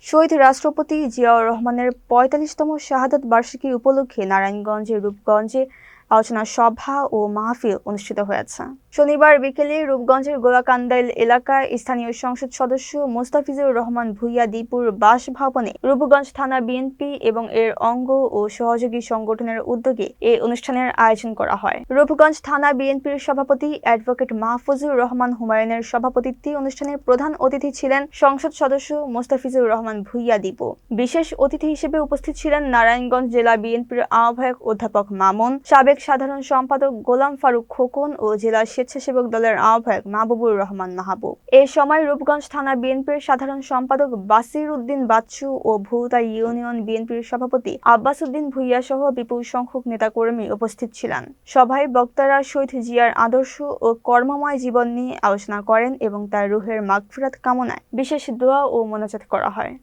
শহীদ রাষ্ট্রপতি জিয়াউর রহমানের ৪৫তম শাহাদাত বার্ষিকী উপলক্ষে নারায়ণগঞ্জের রূপগঞ্জে আলোচনা সভা ও মাহফিল অনুষ্ঠিত হয়েছে। শনিবার বিকেলে রূপগঞ্জের গোলাকান্দাইল এলাকায় স্থানীয় সংসদ সদস্য মোস্তাফিজুর রহমান ভূঁইয়া দীপুর বাসভবনে রূপগঞ্জ থানা বিএনপি এবং এর অঙ্গ ও সহযোগী সংগঠনের উদ্যোগে এই অনুষ্ঠানের আয়োজন করা হয়। রূপগঞ্জ থানা বিএনপির সভাপতি অ্যাডভোকেট মাহফুজুর রহমান হুমায়ুনের সভাপতিত্বে অনুষ্ঠানের প্রধান অতিথি ছিলেন সংসদ সদস্য মোস্তাফিজুর রহমান ভূঁইয়া দীপু। বিশেষ অতিথি হিসেবে উপস্থিত ছিলেন নারায়ণগঞ্জ জেলা বিএনপির আহ্বায়ক অধ্যাপক মামুন, সাবেক সাধারণ সম্পাদক গোলাম ফারুক খোকন ও জেলা স্বেচ্ছাসেবক দলের আহ্বায়ক মাহবুবুর রহমান মাহবুব। এ সময় রূপগঞ্জ থানা বিএনপির সাধারণ সম্পাদক বাসির উদ্দিন বাচ্চু ও ভূতা ইউনিয়ন বিএনপির সভাপতি আব্বাস উদ্দিন ভূঁইয়া সহ বিপুল সংখ্যক নেতাকর্মী উপস্থিত ছিলেন। সভায় বক্তারা শহীদ জিয়ার আদর্শ ও কর্মময় জীবন নিয়ে আলোচনা করেন এবং তার রুহের মাগফিরাত কামনায় বিশেষ দোয়া ও মোনাজাত করা হয়।